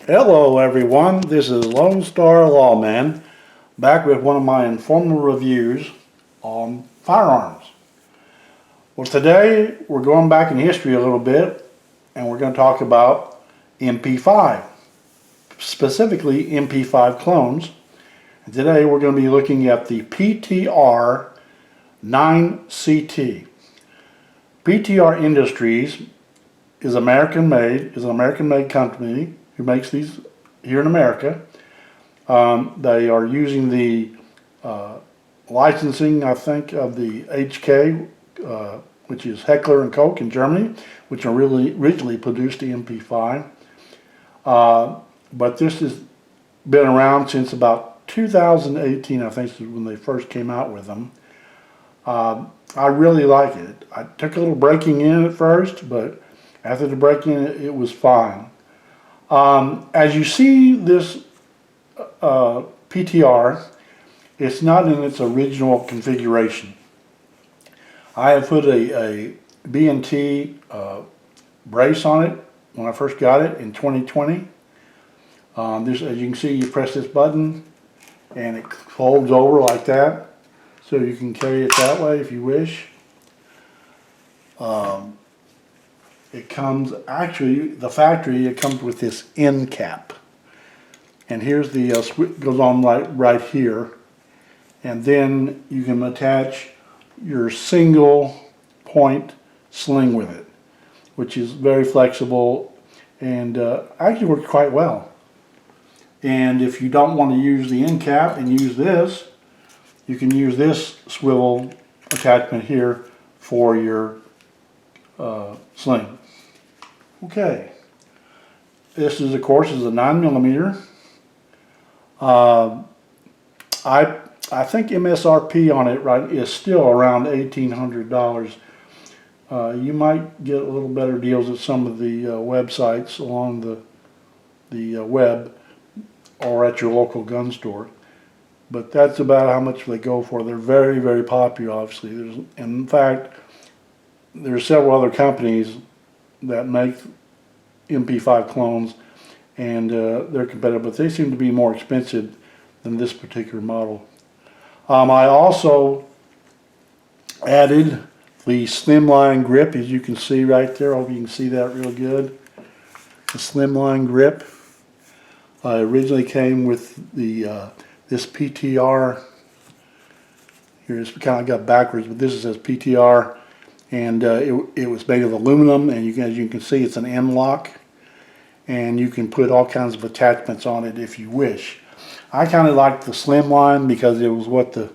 Hello everyone, this is Lone Star Lawman back with one of my informal reviews on firearms. Well, today we're going back in history a little bit and we're going to talk about MP5, specifically MP5 clones. And today we're going to be looking at the PTR 9CT. PTR Industries is an American made company who makes these here in America. They are using the licensing, I think, of the HK, which is Heckler and Koch in Germany, which originally produced the MP5. But this has been around since about 2018, I think, is when they first came out with them. I really like it. I took a little breaking in at first, but after the break-in, it was fine. As you see this PTR, it's not in its original configuration. I have put a B&T brace on it when I first got it in 2020. As you can see, you press this button and it folds over like that, so you can carry it that way if you wish. It comes, actually, the factory, it comes with this end cap. And here's the, goes on right here. And then you can attach your single point sling with it, which is very flexible and actually works quite well. And if you don't want to use the end cap and use this, you can use this swivel attachment here for your sling. Okay, this is, of course, is a 9mm. I think MSRP on it is still around $1,800. You might get a little better deals at some of the websites along the web or at your local gun store. But that's about how much they go for. They're very, very popular, obviously. In fact, there are several other companies that make MP5 clones, and they're competitive, but they seem to be more expensive than this particular model. I also added the slimline grip, as you can see right there. I hope you can see that real good. The slimline grip originally came with the this PTR. Here it's kind of got backwards, but this says PTR. And it was made of aluminum, and as you can see, it's an M-lock, and you can put all kinds of attachments on it if you wish. I kind of like the slimline because it was what the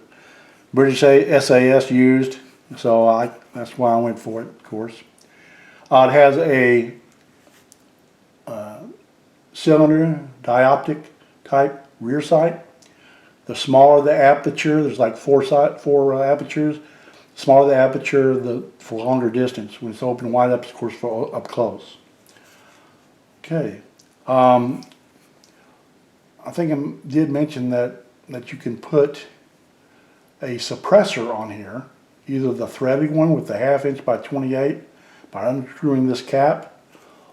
British SAS used, so that's why I went for it, of course. It has a cylinder dioptic type rear sight. The smaller the aperture, there's like four apertures. The smaller the aperture, for longer distance. When it's open wide up, of course, for up close. Okay. I think I did mention that you can put a suppressor on here, either the threaded one with the 1/2 inch by 28 by unscrewing this cap,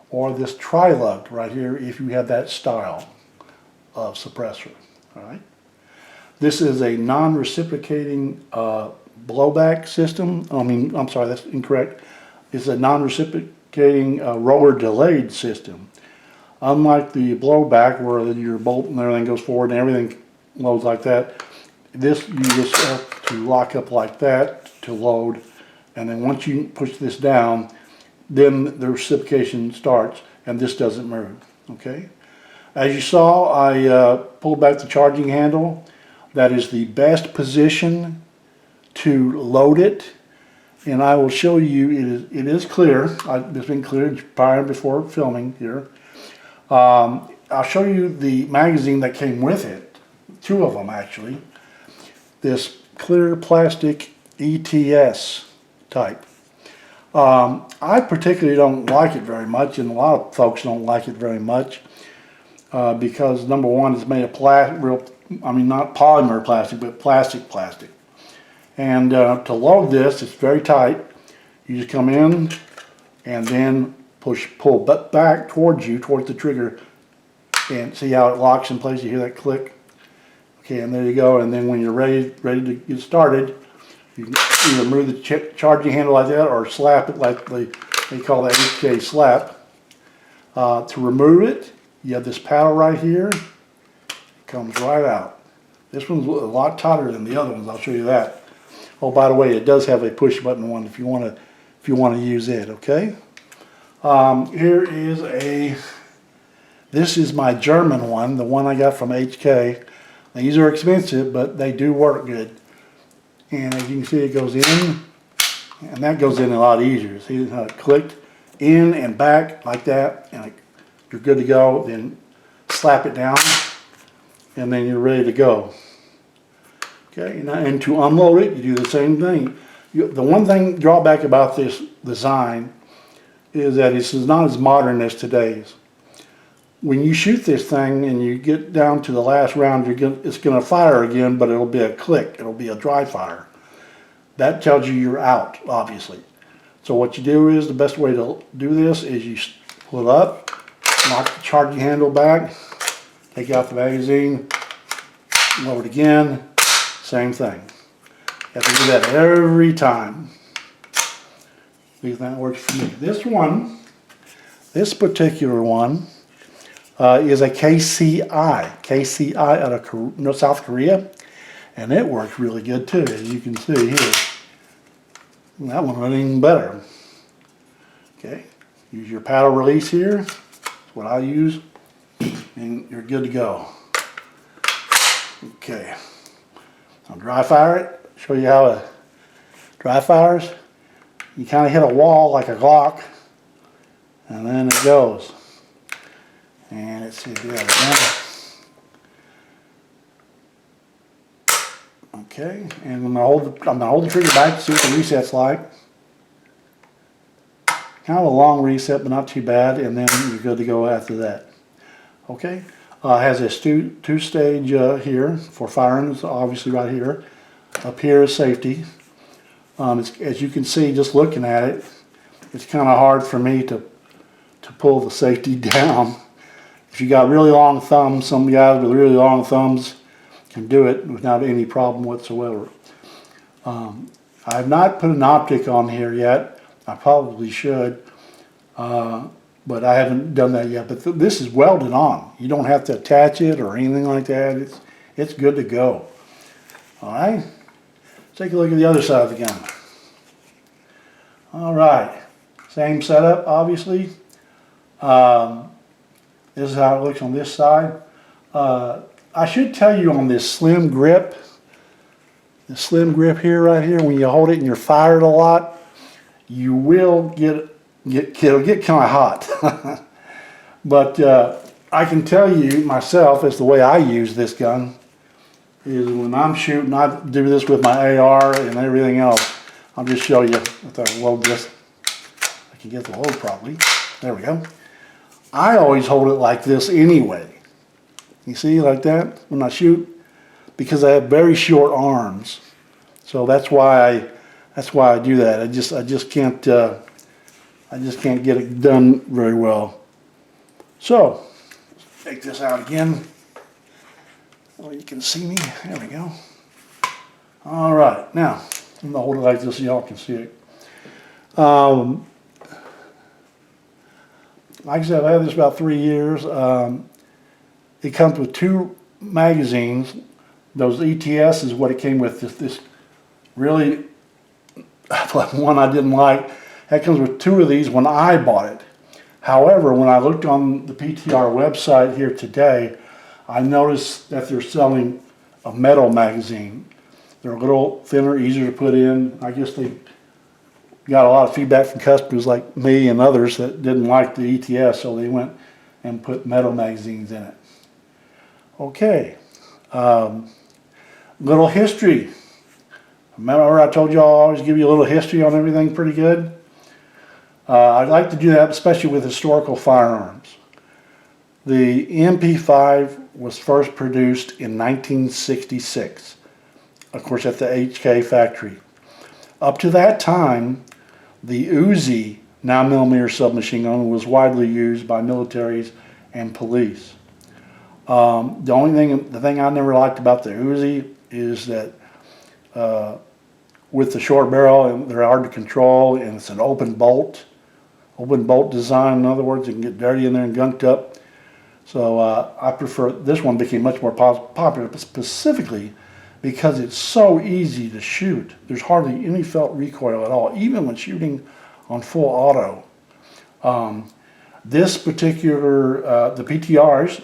or this tri-lug right here if you have that style of suppressor. All right. This is a non-reciprocating blowback system. I'm sorry, that's incorrect. It's a non-reciprocating roller delayed system. Unlike the blowback where your bolt and everything goes forward and everything loads like that, this you just have to lock up like that to load, and then once you push this down, then the reciprocation starts and this doesn't move. Okay. As you saw, I pulled back the charging handle. That is the best position to load it, and I will show you. It is clear. It's been cleared prior before filming here. I'll show you the magazine that came with it, 2 of them actually. This clear plastic ETS type. I particularly don't like it very much, and a lot of folks don't like it very much because number one, it's made of not polymer plastic, but plastic. And to load this, it's very tight. You just come in and then pull back towards the trigger And see how it locks in place? You hear that click? Okay, and there you go. And then when you're ready to get started, you can either move the charging handle like that or slap it like they call that HK slap. To remove it, you have this paddle right here. It comes right out. This one's a lot tighter than the other ones. I'll show you that. Oh, by the way, it does have a push button one if you want to use it. Okay. Here is this is my German one, the one I got from HK. These are expensive, but they do work good. And as you can see, it goes in, and that goes in a lot easier. See how it clicked in and back like that, and you're good to go. Then slap it down, and then you're ready to go. Okay, and to unload it, you do the same thing. The one thing drawback about this design is that this is not as modern as today's. When you shoot this thing and you get down to the last round, it's going to fire again, but it'll be a click. It'll be a dry fire. That tells you you're out, obviously. So what you do is, the best way to do this is you pull it up, knock the charging handle back, take out the magazine, load it again, same thing. You have to do that every time. See if that works for me. This particular one, is a KCI out of South Korea, and it works really good too, as you can see here. That one went even better. Okay, use your paddle release here. That's what I use, and you're good to go. Okay, I'll dry fire it. Show you how it dry fires. You kind of hit a wall like a Glock, and then it goes. And let's see if you have it now. Okay, and I'm gonna hold the trigger back to see what the reset's like. Kind of a long reset, but not too bad, and then you're good to go after that. Okay, has this two-stage here for firing. It's obviously right here. Up here is safety. As you can see, just looking at it, it's kind of hard for me to pull the safety down. If you got really long thumbs, some guys with really long thumbs can do it without any problem whatsoever. I have not put an optic on here yet. I probably should, but I haven't done that yet. But this is welded on. You don't have to attach it or anything like that. It's good to go. All right, let's take a look at the other side of the gun. All right, same setup, obviously. This is how it looks on this side. I should tell you on this slim grip, the slim grip here, right here, when you hold it and you're fired a lot, you will it'll get kind of hot. But I can tell you myself, as the way I use this gun, is when I'm shooting, I do this with my AR and everything else. I'll just show you, if I load this, I can get the load properly. There we go. I always hold it like this anyway. You see, like that, when I shoot, because I have very short arms. So that's why I do that. I just can't get it done very well. So, take this out again. So you can see me. There we go. All right, now I'm gonna hold it like this so y'all can see it. Like I said, I've had this about 3 years. It comes with 2 magazines. Those ETS is what it came with. This really one I didn't like. That comes with 2 of these when I bought it. However, when I looked on the PTR website here today, I noticed that they're selling a metal magazine. They're a little thinner, easier to put in. I guess they got a lot of feedback from customers like me and others that didn't like the ETS, so they went and put metal magazines in it. Okay, little history. Remember I told you I'll always give you a little history on everything pretty good? I'd like to do that, especially with historical firearms. The MP5 was first produced in 1966, of course at the HK factory. Up to that time, the Uzi 9mm submachine gun was widely used by militaries and police. The thing I never liked about the Uzi is that with the short barrel, and they're hard to control, and it's an open bolt design. In other words, it can get dirty in there and gunked up. So I prefer, this one became much more popular specifically because it's so easy to shoot. There's hardly any felt recoil at all, even when shooting on full auto. This particular, the PTRs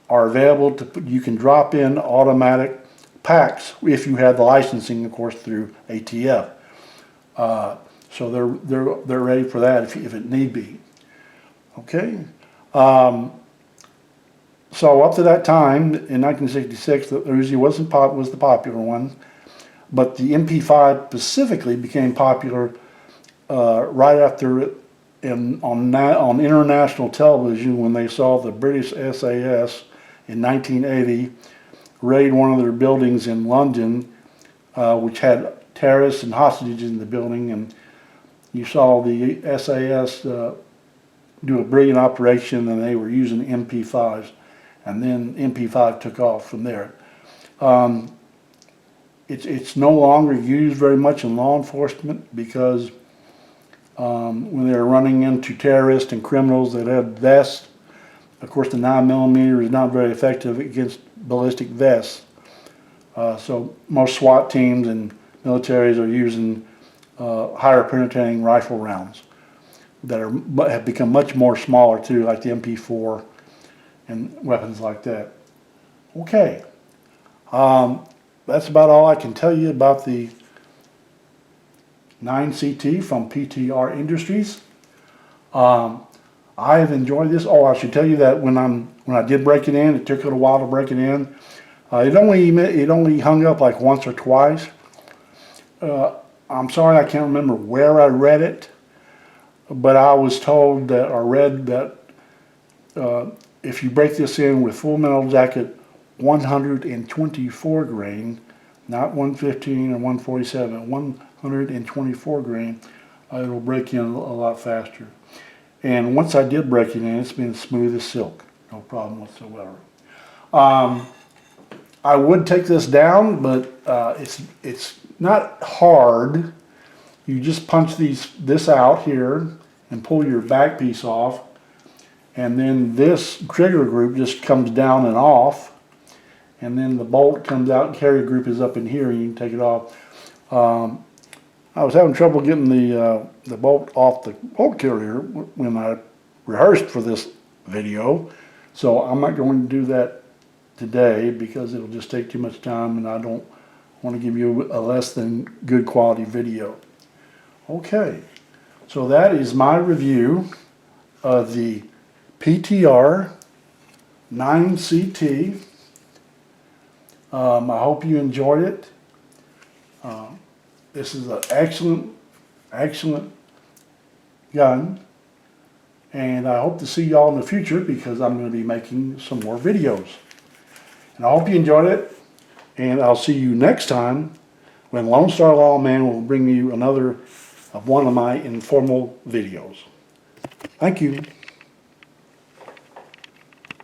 are available to, you can drop in automatic packs if you have the licensing, of course, through ATF. So they're ready for that if it need be. Okay. So up to that time in 1966, the Uzi was the popular one, but the MP5 specifically became popular right after on international television when they saw the British SAS in 1980 raid one of their buildings in London, which had terrorists and hostages in the building, and you saw the SAS do a brilliant operation, and they were using MP5s, and then MP5 took off from there. It's no longer used very much in law enforcement because when they're running into terrorists and criminals that have vests, of course the 9mm is not very effective against ballistic vests. So most SWAT teams and militaries are using higher penetrating rifle rounds that have become much more smaller too, like the MP4 and weapons like that. Okay, that's about all I can tell you about the 9CT from PTR Industries. I have enjoyed this. Oh, I should tell you that when I did break it in, it took it a while to break it in. It only hung up like once or twice. I'm sorry, I can't remember where I read it, but I was told that, or read that, if you break this in with full metal jacket 124 grain, not 115 or 147, 124 grain, it'll break in a lot faster. And once I did break it in, it's been smooth as silk, no problem whatsoever. I would take this down, but it's not hard. You just punch this out here and pull your back piece off, and then this trigger group just comes down and off, and then the bolt comes out and carrier group is up in here and you can take it off. I was having trouble getting the bolt off the bolt carrier when I rehearsed for this video, so I'm not going to do that today because it'll just take too much time and I don't want to give you a less than good quality video. Okay, so that is my review of the PTR 9CT. I hope you enjoyed it. This is an excellent gun, and I hope to see y'all in the future because I'm going to be making some more videos. And I hope you enjoyed it, and I'll see you next time when Lone Star Lawman will bring you another of one of my informal videos. Thank you.